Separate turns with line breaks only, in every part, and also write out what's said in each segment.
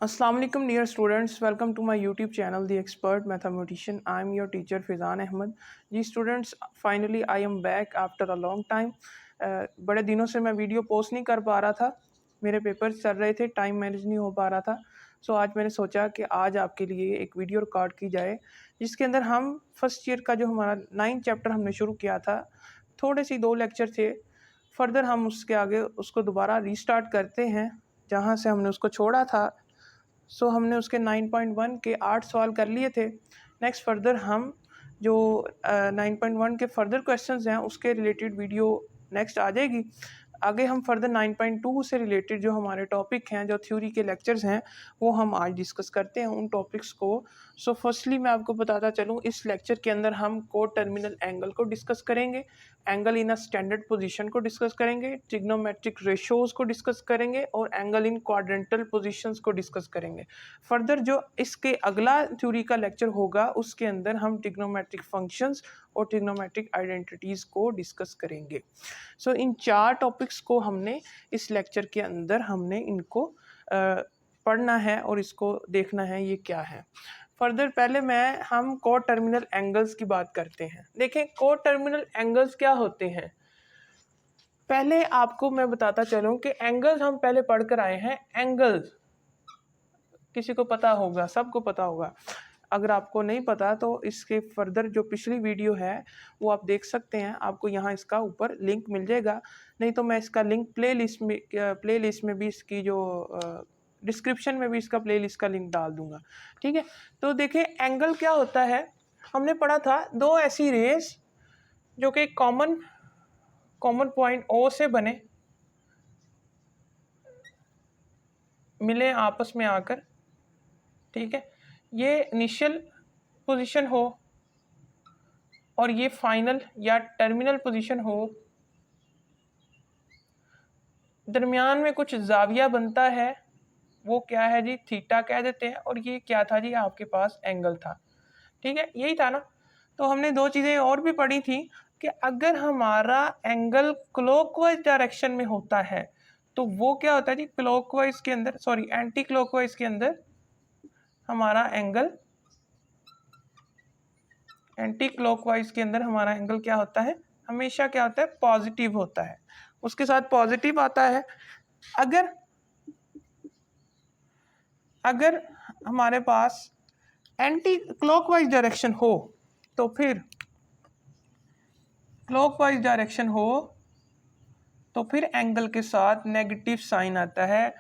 Assalamu alaikum dear students, welcome to my YouTube channel The Expert Mathematician. I am your teacher Fizan Ahmed. Ji students, finally I am back after a long time. बड़े दिनों से मैं video post नहीं कर पा रहा था, मेरे पेपर्स चल रहे थे, टाइम मैनेज नहीं हो पा रहा था. सो आज मैंने सोचा कि आज आपके लिए एक वीडियो रिकॉर्ड की जाए जिसके अंदर हम फर्स्ट ईयर का जो हमारा 9th चैप्टर हमने शुरू किया था, थोड़े सी 2 लेक्चर थे, फर्दर हम उसके आगे उसको दोबारा रीस्टार्ट करते हैं जहाँ से हमने उसको छोड़ा था. सो हमने उसके 9.1 के 8 सवाल कर लिए थे. नेक्स्ट फर्दर हम जो 9.1 के फर्दर क्वेश्चंस हैं उसके रिलेटेड वीडियो नेक्स्ट आ जाएगी. आगे हम फर्दर 9.2 से रिलेटेड जो हमारे टॉपिक हैं, जो थ्योरी के लेक्चर्स हैं, वो हम आज डिस्कस करते हैं उन टॉपिक्स को. सो फर्स्टली मैं आपको बताता चलूँ, इस लेक्चर के अंदर हम को टर्मिनल एंगल को डिस्कस करेंगे, angle in a standard position को डिस्कस करेंगे, ट्रिग्नोमेट्रिक रेशोज़ को डिस्कस करेंगे और एंगल इन क्वाड्रेंटल पोजीशंस को डिस्कस करेंगे. फर्दर जो इसके अगला थ्योरी का लेक्चर होगा उसके अंदर हम ट्रिग्नोमेट्रिक फंक्शंस और ट्रिग्नोमेट्रिक आइडेंटिटीज़ को डिस्कस करेंगे. सो इन 4 टॉपिक्स को हमने इस लेक्चर के अंदर हमने इनको पढ़ना है और इसको देखना है ये क्या है. फर्दर पहले हम को टर्मिनल एंगल्स की बात करते हैं. देखें को टर्मिनल एंगल्स क्या होते हैं. पहले आपको मैं बताता चलूं कि एंगल्स हम पहले पढ़ कर आए हैं. एंगल्स किसी को पता होगा, सबको पता होगा. अगर आपको नहीं पता तो इसके फर्दर जो पिछली वीडियो है वो आप देख सकते हैं, आपको यहाँ इसका ऊपर लिंक मिल जाएगा. नहीं तो मैं इसका लिंक प्लेलिस्ट में भी इसकी जो डिस्क्रिप्शन में भी इसका प्लेलिस्ट का लिंक डाल दूंगा. ठीक है. तो देखें एंगल क्या होता है. हमने पढ़ा था दो ऐसी रेस जो कि कॉमन पॉइंट ओ से बने, मिले आपस में आकर. ठीक है. ये इनिशियल पोजीशन हो और ये फाइनल या टर्मिनल पोजीशन हो, दरमियान में कुछ जाविया बनता है, वो क्या है जी, थीटा कह देते हैं. और ये क्या था जी, आपके पास एंगल था. ठीक है, यही था ना. तो हमने 2 चीज़ें और भी पढ़ी थी कि अगर हमारा एंगल क्लॉकवाइज डायरेक्शन में होता है तो वो क्या होता है जी, क्लॉकवाइज के अंदर, सॉरी एंटी क्लॉकवाइज के अंदर हमारा एंगल, एंटी क्लॉकवाइज के अंदर हमारा एंगल क्या होता है, हमेशा क्या होता है, पॉजिटिव होता है. उसके साथ पॉजिटिव आता है. अगर हमारे पास एंटी क्लॉकवाइज डायरेक्शन हो तो फिर क्लॉकवाइज डायरेक्शन हो तो फिर एंगल के साथ नेगेटिव साइन आता है.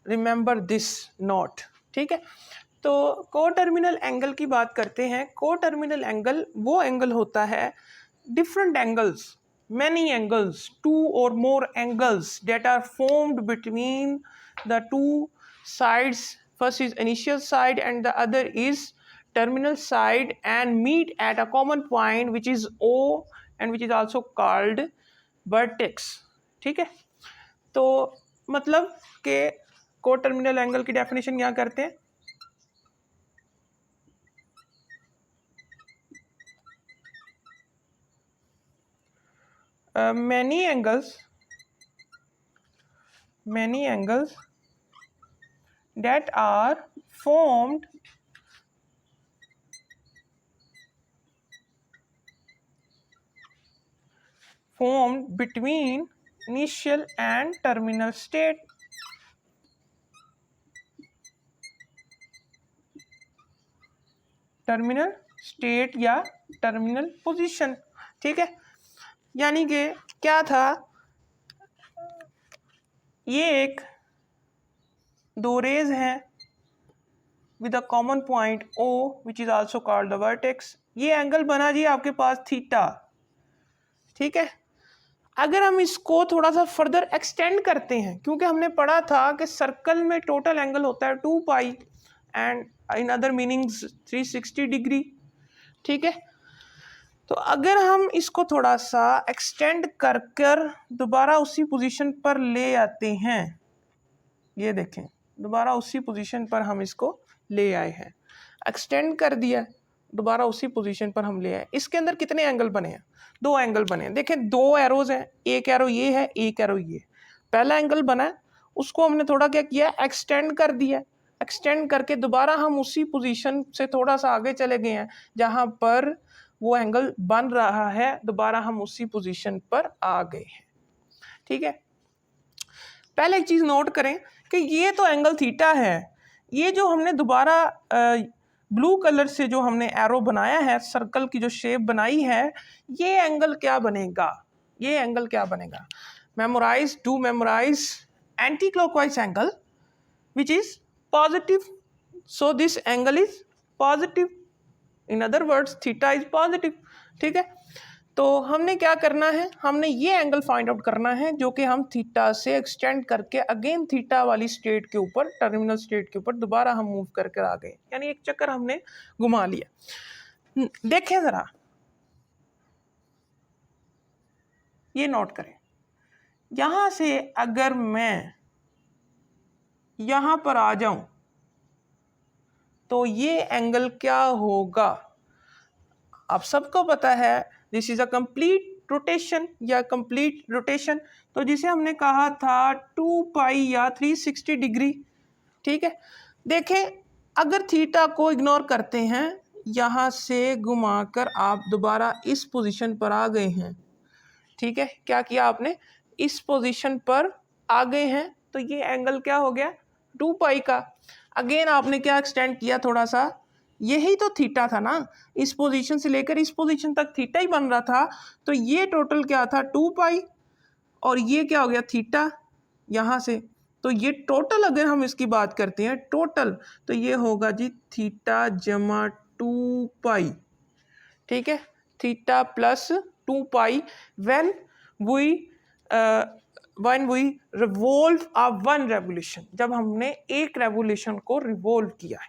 Remember this note. ठीक है. तो को टर्मिनल एंगल की बात करते हैं. को टर्मिनल एंगल वो एंगल होता है, different angles, many angles, 2 or more angles that are formed between the two sides. First is initial side and the other is terminal side and meet at a common point which is O and which is also called vertex. ठीक है. तो मतलब कि को terminal angle की definition क्या करते हैं. many angles that are formed between initial and terminal state. Terminal state या टर्मिनल पोजीशन. ठीक है. यानी कि क्या था, ये एक 2 रेज हैं with a common point O which is also called the vertex. ये एंगल बना जी आपके पास थीटा. ठीक है. अगर हम इसको थोड़ा सा फर्दर एक्सटेंड करते हैं, क्योंकि हमने पढ़ा था कि सर्कल में टोटल एंगल होता है 2 pi and in other meanings 360 degree. ठीक है. तो अगर हम इसको थोड़ा सा एक्सटेंड कर दोबारा उसी पोजीशन पर ले आते हैं, ये देखें, दोबारा उसी पोजीशन पर हम इसको ले आए हैं, एक्सटेंड कर दिया, दोबारा उसी पोजीशन पर हम ले आए. इसके अंदर कितने एंगल बने हैं, 2 एंगल बने हैं. देखें 2 एरोज हैं, एक एरो ये है, एक एरो ये. पहला एंगल बना है, उसको हमने थोड़ा क्या किया, एक्सटेंड कर दिया. एक्सटेंड करके दोबारा हम उसी पोजीशन से थोड़ा सा आगे चले गए हैं जहां पर वो एंगल बन रहा है, दोबारा हम उसी पोजीशन पर आ गए हैं। ठीक है, पहले एक चीज नोट करें कि ये तो एंगल थीटा है, ये जो हमने दोबारा ब्लू कलर से जो हमने एरो बनाया है, सर्कल की जो शेप बनाई है, ये एंगल क्या बनेगा, ये एंगल क्या बनेगा? Memorize, do memorize anti clockwise angle which is positive, so this angle is positive, in other words theta is positive। ठीक है, तो हमने क्या करना है, हमने ये एंगल फाइंड आउट करना है जो कि हम थीटा से एक्सटेंड करके अगेन थीटा वाली स्टेट के ऊपर, टर्मिनल स्टेट के ऊपर दोबारा हम मूव करके आ गए, यानी एक चक्कर हमने घुमा लिया। देखें जरा, ये नोट करें, यहां से अगर मैं यहां पर आ जाऊं तो ये एंगल क्या होगा? आप सबको पता है this is a complete rotation या कंप्लीट रोटेशन, तो जिसे हमने कहा था 2 पाई या 360 डिग्री। ठीक है, देखें अगर थीटा को इग्नोर करते हैं, यहां से घुमाकर आप दोबारा इस पोजीशन पर आ गए हैं। ठीक है, क्या किया आपने, इस पोजीशन पर आ गए हैं, तो ये एंगल क्या हो गया, 2 पाई का। अगेन आपने क्या एक्सटेंड किया थोड़ा सा, यही तो थीटा था ना, इस पोजीशन से लेकर इस पोजीशन तक थीटा ही बन रहा था, तो ये टोटल क्या था 2 पाई, और ये क्या हो गया थीटा यहाँ से, तो ये टोटल अगर हम इसकी बात करते हैं टोटल, तो ये होगा जी थीटा जमा 2 पाई। ठीक है, theta plus 2 pi when we revolve a one revolution, जब हमने एक रेवोल्यूशन को रिवॉल्व किया है,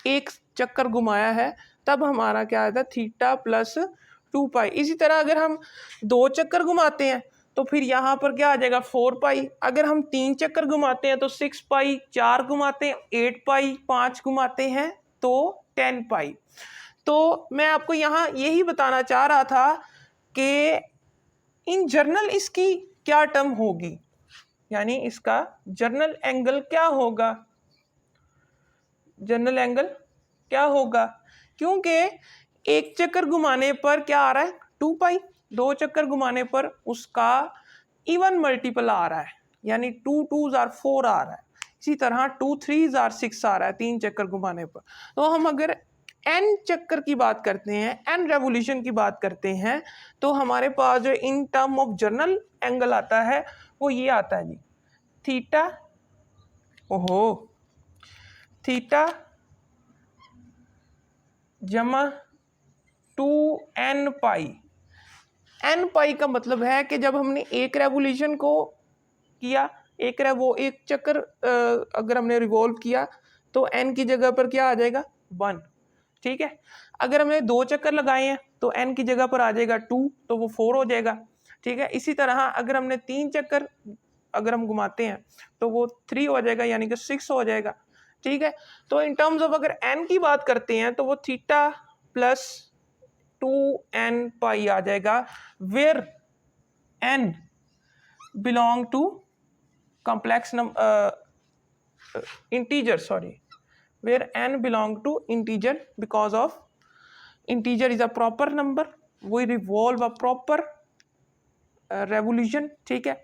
एक चक्कर घुमाया है, तब हमारा क्या आता है थीटा प्लस 2 पाई। इसी तरह अगर हम 2 चक्कर घुमाते हैं तो फिर यहाँ पर क्या आ जाएगा 4 पाई, अगर हम 3 चक्कर घुमाते हैं तो 6 पाई, 4 घुमाते हैं 8 पाई, 5 घुमाते हैं तो 10 पाई। तो मैं आपको यहाँ यही बताना चाह रहा था कि इन जनरल इसकी क्या टर्म होगी, यानी इसका जनरल एंगल क्या होगा, जनरल एंगल क्या होगा, क्योंकि एक चक्कर घुमाने पर क्या आ रहा है 2 पाई, 2 चक्कर घुमाने पर उसका इवन मल्टीपल आ रहा है, यानी 2 2s आर 4 आ रहा है, इसी तरह 2 3s आर 6 आ रहा है 3 चक्कर घुमाने पर। तो हम अगर n चक्कर की बात करते हैं, n रेवोल्यूशन की बात करते हैं, तो हमारे पास जो in term of general angle आता है वो ये आता है जी थीटा, ओहो, थीटा जमा 2n पाई। n पाई का मतलब है कि जब हमने एक रेवोल्यूशन को किया, एक चक्कर अगर हमने रिवॉल्व किया तो n की जगह पर क्या आ जाएगा 1। ठीक है, अगर हमने 2 चक्कर लगाए हैं तो n की जगह पर आ जाएगा 2, तो वो 4 हो जाएगा। ठीक है, इसी तरह अगर हमने 3 चक्कर अगर हम घुमाते हैं तो वो 3 हो जाएगा, यानी कि 6 हो जाएगा। ठीक है, तो इन टर्म्स ऑफ अगर n की बात करते हैं तो वो थीटा प्लस 2n पाई आ जाएगा, where n belong to complex integer, sorry, where n belong to integer, because of integer is a proper number, we revolve a proper revolution। ठीक है,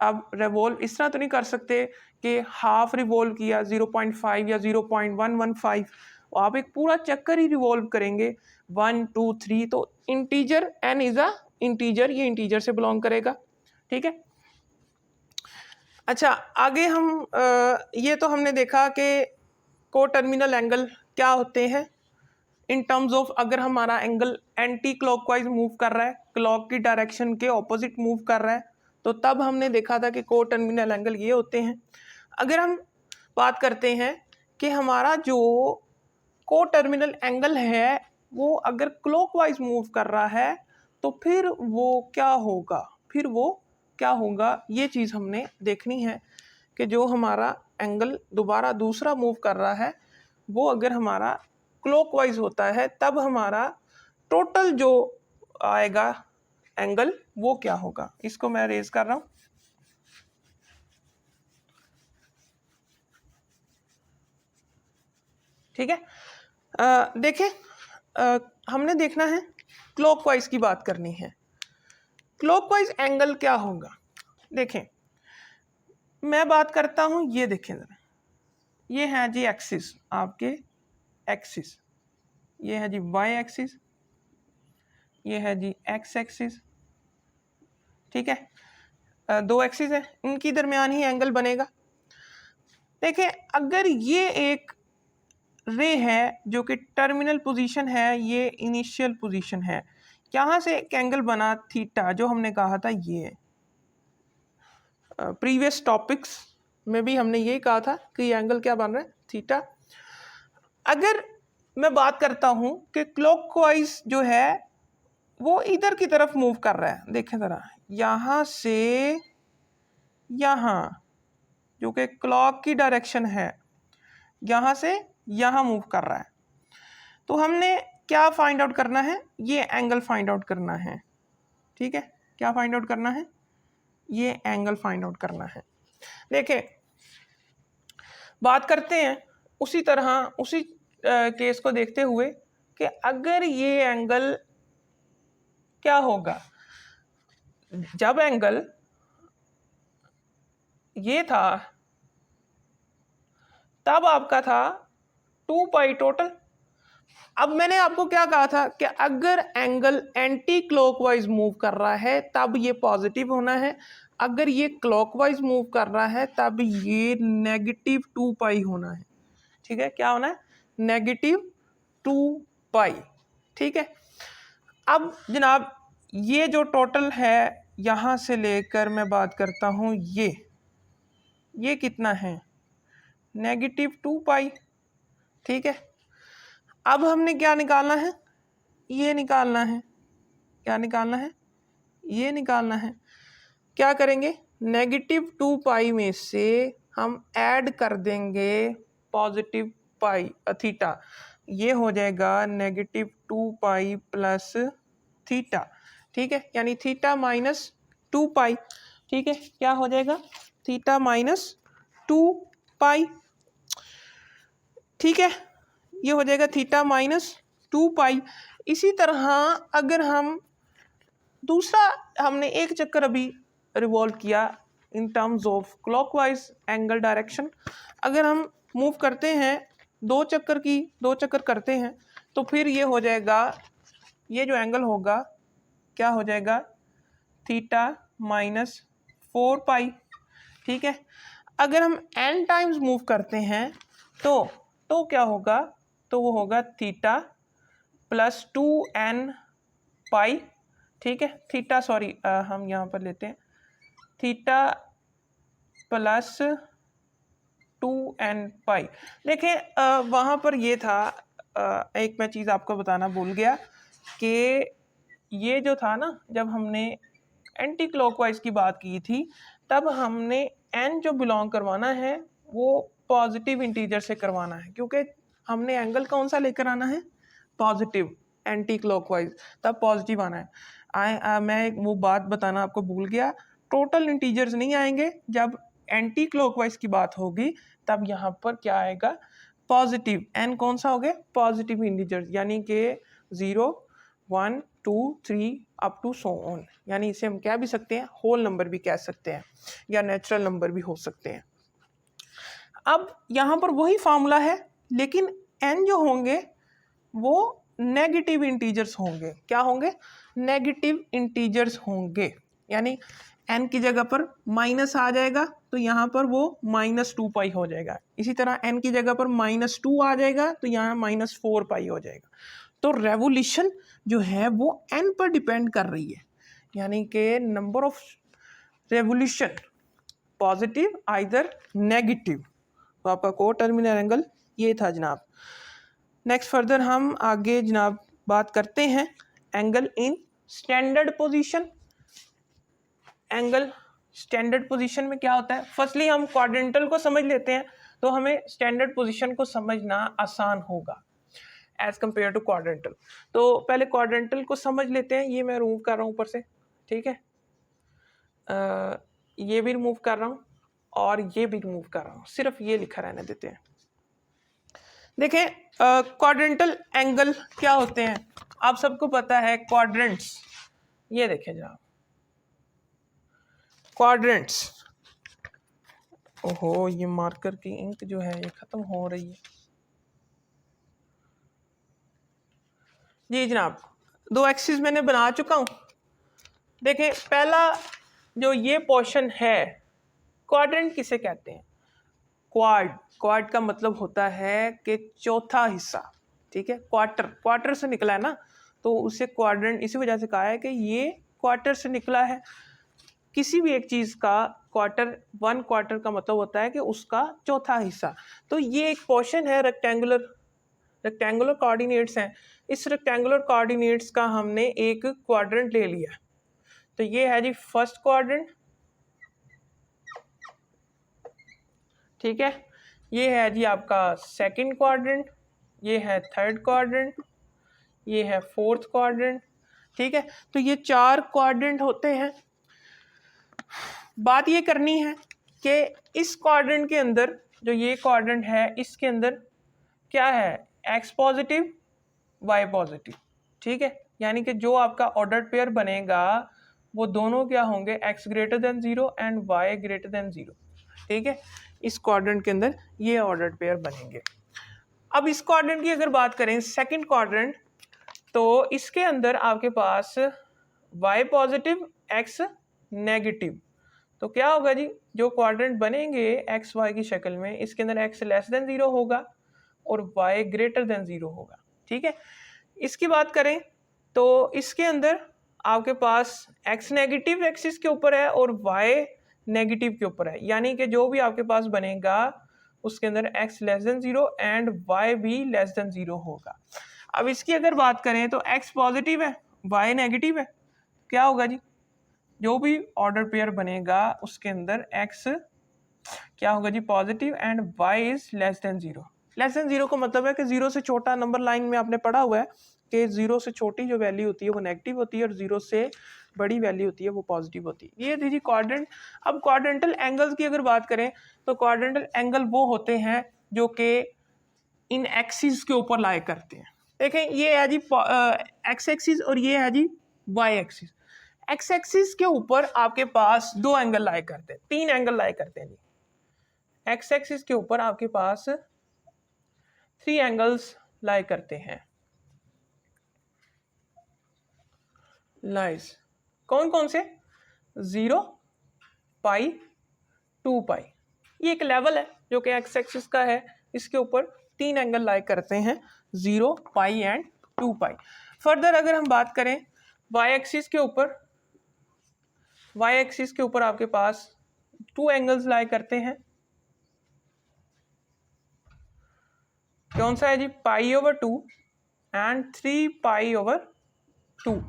अब revolve इस तरह तो नहीं कर सकते कि हाफ रिवॉल्व किया 0.5 या 0.115, आप एक पूरा चक्कर ही रिवॉल्व करेंगे 1 2 3, तो integer n is a integer, ये इंटीजर से बिलोंग करेगा। ठीक है, अच्छा आगे हम ये तो हमने देखा कि को टर्मिनल एंगल क्या होते हैं इन टर्म्स ऑफ अगर हमारा एंगल एंटी क्लॉकवाइज मूव कर रहा है, क्लॉक की डायरेक्शन के ऑपोजिट मूव कर रहा है, तो तब हमने देखा था कि को टर्मिनल एंगल ये होते हैं। अगर हम बात करते हैं कि हमारा जो को टर्मिनल एंगल है वो अगर क्लॉकवाइज मूव कर रहा है तो फिर वो क्या होगा, फिर वो क्या होगा, ये चीज़ हमने देखनी है कि जो हमारा एंगल दोबारा दूसरा मूव कर रहा है वो अगर हमारा क्लॉकवाइज होता है तब हमारा टोटल जो आएगा एंगल वो क्या होगा। इसको मैं रेज कर रहा हूँ। ठीक है। देखें, हमने देखना है, क्लॉकवाइज की बात करनी है। क्लॉकवाइज एंगल क्या होगा? देखें, मैं बात करता हूं, ये देखें जरा, ये है जी एक्सिस, आपके एक्सिस, ये है जी वाई एक्सिस, ये है जी एक्स एक्सिस, ठीक है। दो एक्सिस है, इनकी दरमियान ही एंगल बनेगा। देखें, अगर ये एक रे है जो कि टर्मिनल पोजीशन है, ये इनिशियल पोजीशन है, यहाँ से एक एंगल बना थीटा, जो हमने कहा था ये प्रीवियस टॉपिक्स में भी हमने यही कहा था कि ये एंगल क्या बन रहा है, थीटा। अगर मैं बात करता हूं कि क्लॉकवाइज जो है वो इधर की तरफ मूव कर रहा है, देखें जरा, यहां से यहां, जो कि क्लॉक की डायरेक्शन है, यहां से यहां मूव कर रहा है, तो हमने क्या फाइंड आउट करना है, ये एंगल फाइंड आउट करना है। ठीक है, क्या फाइंड आउट करना है, ये एंगल फाइंड आउट करना है। देखें, बात करते हैं उसी तरह, उसी केस को देखते हुए कि अगर ये एंगल क्या होगा, जब एंगल ये था तब आपका था 2 पाई टोटल। अब मैंने आपको क्या कहा था कि अगर एंगल एंटी क्लॉकवाइज मूव कर रहा है तब ये पॉजिटिव होना है, अगर ये क्लॉकवाइज मूव कर रहा है तब ये नेगेटिव 2 पाई होना है। ठीक है, क्या होना है, नेगेटिव 2 पाई। ठीक है, अब जनाब ये जो टोटल है, यहां से लेकर मैं बात करता हूं, ये कितना है, नेगेटिव 2 पाई। ठीक है, अब हमने क्या निकालना है, ये निकालना है, क्या निकालना है, ये निकालना है। क्या करेंगे, नेगेटिव 2 पाई में से हम ऐड कर देंगे पॉजिटिव पाई थीटा, ये हो जाएगा नेगेटिव 2 पाई प्लस थीटा। ठीक है, यानी थीटा माइनस 2 पाई। ठीक है, क्या हो जाएगा, थीटा माइनस 2 पाई। ठीक है, ये हो जाएगा थीटा माइनस 2 पाई। इसी तरह अगर हम दूसरा, हमने एक चक्कर अभी रिवॉल्व किया in terms of clockwise angle direction, अगर हम मूव करते हैं, दो चक्कर करते हैं, तो फिर ये हो जाएगा, ये जो एंगल होगा क्या हो जाएगा, थीटा माइनस 4 पाई। ठीक है, अगर हम n टाइम्स मूव करते हैं तो क्या होगा, तो वो होगा थीटा प्लस 2n पाई। ठीक है, थीटा सॉरी हम यहाँ पर लेते हैं थीटा प्लस 2n पाई। देखें, वहाँ पर ये था, एक मैं चीज़ आपको बताना भूल गया कि ये जो था ना, जब हमने एंटी क्लॉकवाइज की बात की थी, तब हमने n जो बिलोंग करवाना है वो पॉजिटिव इंटीजर से करवाना है, क्योंकि हमने एंगल कौन सा लेकर आना है, पॉजिटिव, एंटी क्लॉकवाइज, तब पॉजिटिव आना है। मैं वो बात बताना आपको भूल गया, टोटल इंटीजर्स नहीं आएंगे, जब एंटी क्लॉकवाइज की बात होगी तब यहाँ पर क्या आएगा, पॉजिटिव, एन कौन सा हो गया, पॉजिटिव इंटीजर्स, यानी कि 0 1 2 3 अप टू सो ऑन, यानी इसे हम क्या भी सकते हैं, होल नंबर भी कह सकते हैं या नेचुरल नंबर भी हो सकते हैं। अब यहाँ पर वही फार्मूला है, लेकिन n जो होंगे वो नेगेटिव इंटीजर्स होंगे। क्या होंगे, नेगेटिव इंटीजर्स होंगे, यानी n की जगह पर माइनस आ जाएगा तो यहाँ पर वो माइनस 2 पाई हो जाएगा। इसी तरह n की जगह पर माइनस 2 आ जाएगा तो यहाँ माइनस 4 पाई हो जाएगा। तो रेवोल्यूशन जो है वो n पर डिपेंड कर रही है, यानी कि number of revolution positive either negative. तो आपका को टर्मिनल एंगल ये था जनाब। नेक्स्ट फर्दर हम आगे जनाब बात करते हैं angle in standard position. Angle standard position में क्या होता है, फर्स्टली हम क्वाड्रेंटल को समझ लेते हैं, तो हमें स्टैंडर्ड पोजीशन को समझना आसान होगा एज कंपेयर टू क्वाड्रेंटल। तो पहले क्वाड्रेंटल को समझ लेते हैं, ये मैं रिमूव कर रहा हूँ ऊपर से। ठीक है, ये भी रिमूव कर रहा हूँ और ये भी रिमूव कर रहा हूँ, सिर्फ ये लिखा रहने देते हैं। देखें क्वाड्रेंटल एंगल क्या होते हैं, आप सबको पता है क्वाड्रेंट्स। ये देखें जरा क्वाड्रेंट्स। ओहो ये मार्कर की इंक जो है ये खत्म हो रही है। जी जनाब, दो एक्सिस मैंने बना चुका हूँ। देखें पहला जो ये पोर्शन है, क्वाड्रेंट किसे कहते हैं? क्वाड का मतलब होता है कि चौथा हिस्सा, ठीक है। क्वार्टर से निकला है ना, तो उसे क्वाड्रेंट इसी वजह से कहा है कि ये क्वार्टर से निकला है। किसी भी एक चीज़ का वन क्वार्टर का मतलब होता है कि उसका चौथा हिस्सा। तो ये एक पोर्शन है, रेक्टेंगुलर कोऑर्डिनेट्स हैं। इस रेक्टेंगुलर कोऑर्डिनेट्स का हमने एक क्वाड्रेंट ले लिया। तो ये है जी फर्स्ट क्वाड्रेंट, ठीक है। ये है जी आपका सेकंड क्वाड्रेंट, ये है थर्ड क्वाड्रेंट, ये है फोर्थ क्वाड्रेंट, ठीक है। तो ये 4 क्वाड्रेंट होते हैं। बात ये करनी है कि इस क्वाड्रेंट के अंदर जो ये क्वाड्रेंट है इसके अंदर क्या है, एक्स पॉजिटिव वाई पॉजिटिव, ठीक है। यानी कि जो आपका ऑर्डर्ड पेयर बनेगा वो दोनों क्या होंगे, x greater than 0 and y greater than 0, ठीक है। इस क्वाड्रेंट के अंदर ये ऑर्डर्ड पेयर बनेंगे। अब इस क्वाड्रेंट की अगर बात करें सेकंड क्वाड्रेंट, तो इसके अंदर आपके पास y पॉजिटिव x नेगेटिव। तो क्या होगा जी, जो क्वाड्रेंट बनेंगे एक्स वाई की शक्ल में, इसके अंदर x लेस देन 0 होगा और y ग्रेटर देन 0 होगा, ठीक है। इसकी बात करें तो इसके अंदर आपके पास x नेगेटिव एक्सिस के ऊपर है और y नेगेटिव के ऊपर है, यानी कि जो भी आपके पास बनेगा उसके अंदर x less than 0 and y भी लेस देन 0 होगा। अब इसकी अगर बात करें तो x पॉजिटिव है y नेगेटिव है, क्या होगा जी, जो भी ऑर्डर पेयर बनेगा उसके अंदर x क्या होगा जी, positive and y is less than 0। Less than 0 का मतलब है कि 0 से छोटा, नंबर लाइन में आपने पढ़ा हुआ है कि 0 से छोटी जो वैल्यू होती है वो नेगेटिव होती है और 0 से बड़ी वैल्यू होती है वो पॉजिटिव होती है। ये थी क्वाड्रेंट। अब क्वाड्रेंटल एंगल्स की अगर बात करें तो क्वाड्रेंटल एंगल वो होते हैं जो कि इन एक्सिस के ऊपर लाए करते हैं। देखें ये है जी एक्स एक्सिस और ये है जी वाई एक्सिस। एक्स एक्सिस के ऊपर आपके पास 2 एंगल लाए करते हैं, 3 एंगल लाए करते हैं जी। एक्स एक्सिस के ऊपर आपके पास 3 एंगल्स लाए करते हैं। लाइज कौन कौन से, 0 पाई 2 पाई। ये एक लेवल है जो कि एक्स एक्सिस का है, इसके ऊपर 3 एंगल लाए करते हैं, 0 पाई एंड 2 पाई। फर्दर अगर हम बात करें वाई एक्सिस के ऊपर, वाई एक्सिस के ऊपर आपके पास 2 एंगल्स लाए करते हैं। कौन सा है जी, pi over 2 and 3 pi over 2,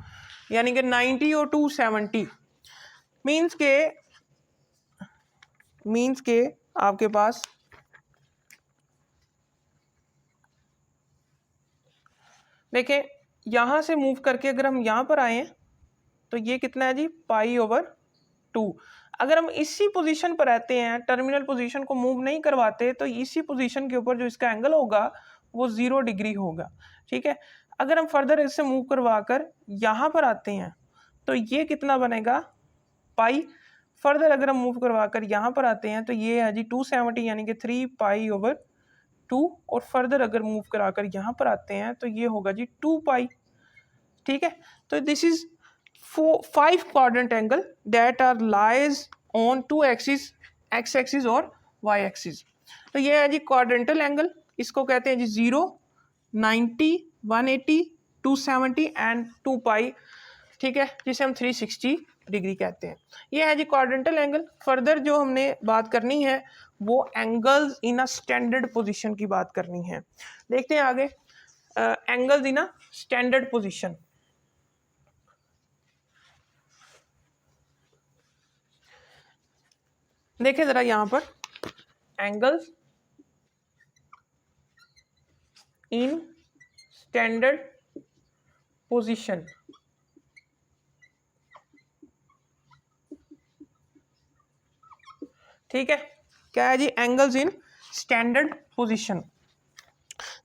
यानी कि 90 और 270। मीन्स के आपके पास देखें यहां से मूव करके अगर हम यहां पर आए हैं तो ये कितना है जी, पाई ओवर 2। अगर हम इसी पोजीशन पर रहते हैं, टर्मिनल पोजीशन को मूव नहीं करवाते, तो इसी पोजीशन के ऊपर जो इसका एंगल होगा वो 0 डिग्री होगा, ठीक है। अगर हम फर्दर इससे मूव करवा कर यहाँ पर आते हैं तो ये कितना बनेगा, पाई। फर्दर अगर हम मूव करवा कर यहाँ पर आते हैं तो ये है जी 270, यानी कि 3 पाई ओवर 2। और फर्दर अगर मूव करा कर यहाँ पर आते हैं तो ये होगा जी 2 पाई, ठीक है। तो this is 5 quadrant angle that are lies on 2 axis, x axis और वाई एक्सिस। तो ये है जी क्वाड्रेंटल एंगल, इसको कहते हैं जी 0, 90, 180, 270 एंड 2 पाई, ठीक है, जिसे हम 360 डिग्री कहते हैं। ये है जी क्वाड्रेंटल एंगल। फर्दर जो हमने बात करनी है वो angles in a standard position की बात करनी है। देखते हैं आगे angles in a standard position. देखें जरा यहां पर एंगल्स इन स्टैंडर्ड पोजीशन, ठीक है। क्या है जी, एंगल्स इन स्टैंडर्ड पोजीशन।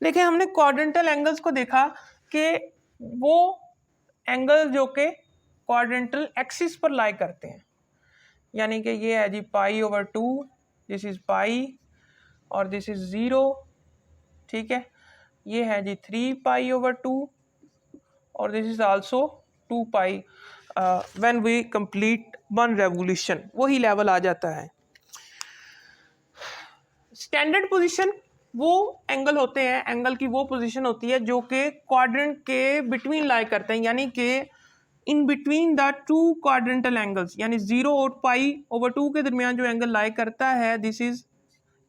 देखिए हमने क्वाड्रेंटल एंगल्स को देखा कि वो एंगल जो कि क्वाड्रेंटल एक्सिस पर लाई करते हैं, यानी कि ये है जी π/2, दिस इज पाई और दिस इज 0, ठीक है। ये है जी 3π/2 और this is also 2π when we complete 1 revolution, वही लेवल आ जाता है। स्टैंडर्ड पोजीशन वो एंगल होते हैं, एंगल की वो पोजीशन होती है जो कि क्वाड्रेंट के बिटवीन लाई करते हैं, यानी कि in between the two quadrantal angles, यानी 0 और π/2 के दरमियान जो एंगल लाई करता है, दिस इज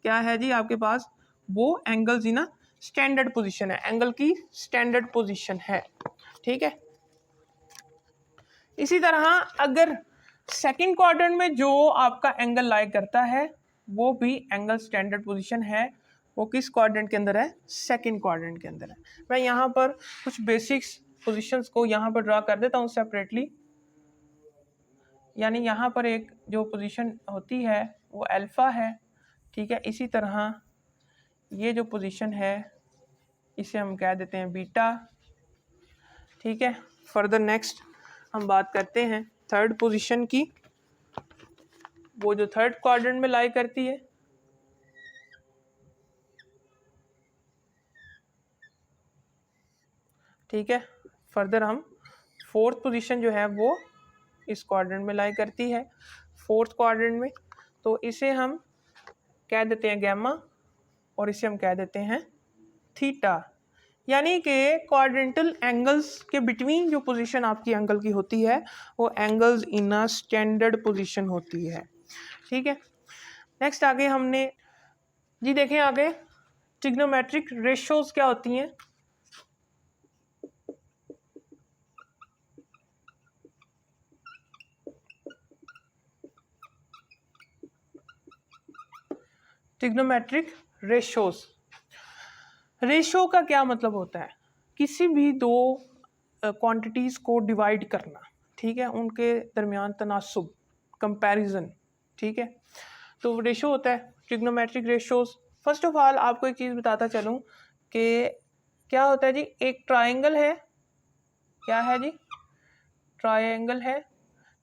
क्या है जी आपके पास, वो एंगल्स इन स्टैंडर्ड पोजीशन है, एंगल की स्टैंडर्ड पोजीशन है, ठीक है। इसी तरह अगर सेकंड क्वाड्रेंट में जो आपका एंगल लाई करता है वो भी एंगल स्टैंडर्ड पोजीशन है, वो किस क्वाड्रेंट के अंदर है, सेकंड क्वाड्रेंट के अंदर है। मैं यहाँ पर कुछ बेसिक्स पोजीशंस को यहाँ पर ड्रा कर देता हूँ सेपरेटली, यानी यहाँ पर एक जो पोजीशन होती है वो अल्फा है, ठीक है। इसी तरह ये जो पोजीशन है इसे हम कह देते हैं बीटा, ठीक है। फर्दर नेक्स्ट हम बात करते हैं थर्ड पोजीशन की, वो जो थर्ड क्वाड्रेंट में लाई करती है, ठीक है। फर्दर हम फोर्थ पोजीशन जो है वो इस क्वाड्रेंट में लाई करती है, फोर्थ क्वाड्रेंट में, तो इसे हम कह देते हैं गैमा और इसे हम कह देते हैं थीटा, यानी कि क्वाड्रेंटल एंगल्स के बिटवीन जो पोजीशन आपकी एंगल की होती है वो angles in a standard position होती है, ठीक है। नेक्स्ट आगे हमने जी देखें आगे ट्रिग्नोमेट्रिक रेशियोज क्या होती हैं। ट्रिग्नोमेट्रिक रेशियोज, रेशियो का क्या मतलब होता है, किसी भी दो क्वांटिटीज को डिवाइड करना, ठीक है, उनके दरमियान तनासुब, कंपैरिजन, ठीक है, तो रेशियो होता है trigonometric ratios. First of all आपको एक चीज़ बताता चलूँ कि क्या होता है जी, एक ट्रायंगल है, क्या है जी, ट्रायंगल है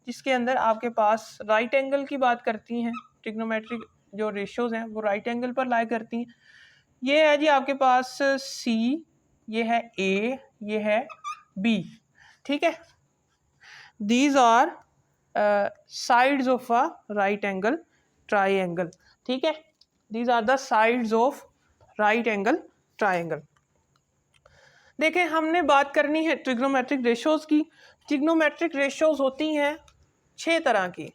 जिसके अंदर आपके पास राइट एंगल की बात करती हैं, ट्रिग्नोमेट्रिक जो रेशियोज हैं वो राइट एंगल पर लाई करती हैं। ये है जी आपके पास सी, ये है ए, ये है बी, ठीक है। These are sides of a right angle triangle, ठीक है, these are the sides of right angle triangle. देखें हमने बात करनी है ट्रिग्नोमेट्रिक रेशियोज की। ट्रिग्नोमेट्रिक रेशियोज होती हैं 6 तरह की,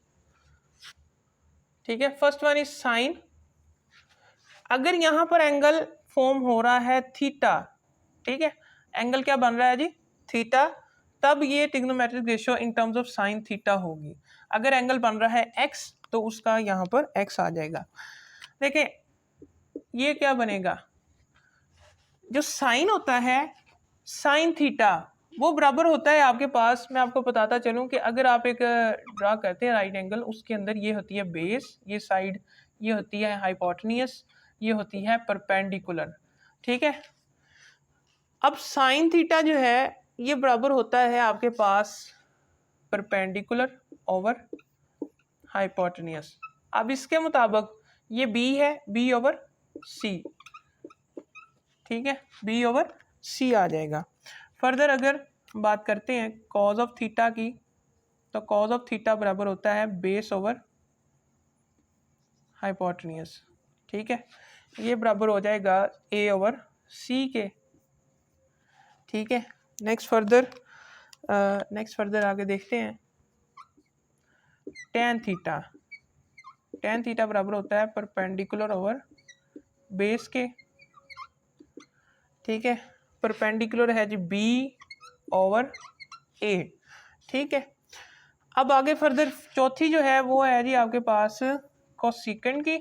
ठीक है। फर्स्ट वन इज साइन, अगर यहाँ पर एंगल फॉर्म हो रहा है थीटा, ठीक है, एंगल क्या बन रहा है जी, थीटा, तब ये trigonometric ratio in terms of sine theta होगी। अगर एंगल बन रहा है एक्स तो उसका यहाँ पर एक्स आ जाएगा। देखें ये क्या बनेगा, जो साइन होता है साइन थीटा वो बराबर होता है आपके पास, मैं आपको बताता चलूँ कि अगर आप एक ड्रा करते हैं राइट एंगल, उसके अंदर ये होती है बेस, ये साइड ये होती है हाइपोटेन्यूस, ये होती है परपेंडिकुलर, ठीक है। अब साइन थीटा जो है ये बराबर होता है आपके पास परपेंडिकुलर ओवर हाइपोटेन्यूस। अब इसके मुताबिक ये बी है, बी ओवर सी, ठीक है, बी ओवर सी आ जाएगा। फर्दर अगर बात करते हैं कॉज ऑफ थीटा की, तो कॉज ऑफ थीटा बराबर होता है बेस ओवर हाइपोटेन्यूस, ठीक है, ये बराबर हो जाएगा ए ओवर सी के, ठीक है। नेक्स्ट फर्दर आगे देखते हैं टेन थीटा, टेन थीटा बराबर होता है परपेंडिकुलर ओवर बेस के, ठीक है, परपेंडिकुलर है जी बी ओवर ए, ठीक है। अब आगे फर्दर चौथी जो है वो है जी आपके पास कोसेकेंट की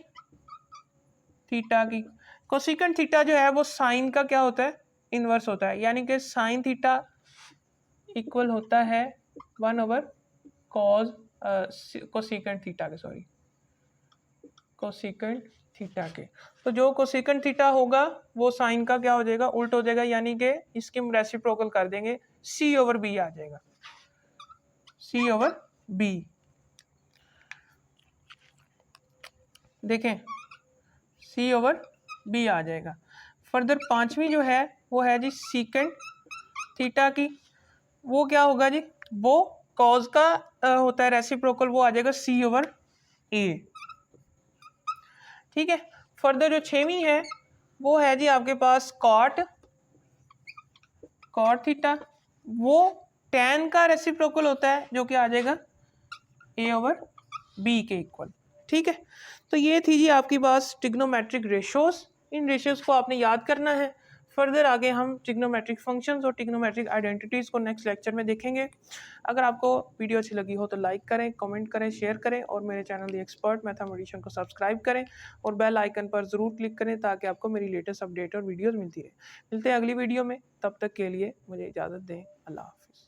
थीटा की। कोसेकेंट थीटा जो है वो साइन का क्या होता है, इनवर्स होता है, यानी कि साइन थीटा इक्वल होता है 1 ओवर कॉज कोसेकेंट थीटा के, सॉरी कोसेकेंट थीटा के। तो जो कोसेकंड थीटा होगा वो साइन का क्या हो जाएगा, उल्ट हो जाएगा, यानी कि इसके हम रेसिप्रोकल कर देंगे, सी ओवर बी आ जाएगा, सी ओवर बी। देखें सी ओवर बी आ जाएगा। फर्दर पांचवी जो है वो है जी सीकेंड थीटा की, वो क्या होगा जी, वो कॉज का होता है रेसिप्रोकल, वो आ जाएगा सी ओवर ए। ठीक है। फर्दर जो छवीं है वो है जी आपके पास कॉट थीटा, वो tan का रेसिप्रोकल होता है जो कि आ जाएगा a ओवर b के इक्वल। ठीक है। तो ये थी जी आपकी पास ट्रिग्नोमेट्रिक रेशियोज। इन रेशियोज को आपने याद करना है। फर्दर आगे हम ट्रिग्नोमेट्रिक फंक्शंस और ट्रिग्नोमेट्रिक आइडेंटिटीज़ को नेक्स्ट लेक्चर में देखेंगे। अगर आपको वीडियो अच्छी लगी हो तो लाइक करें, कमेंट करें, शेयर करें और मेरे चैनल द एक्सपर्ट मैथमेटिशियन को सब्सक्राइब करें और बेल आइकन पर ज़रूर क्लिक करें ताकि आपको मेरी लेटेस्ट अपडेट और वीडियोज़ मिलती रहे। मिलते हैं अगली वीडियो में, तब तक के लिए मुझे इजाज़त दें। अल्लाह हाफिज़।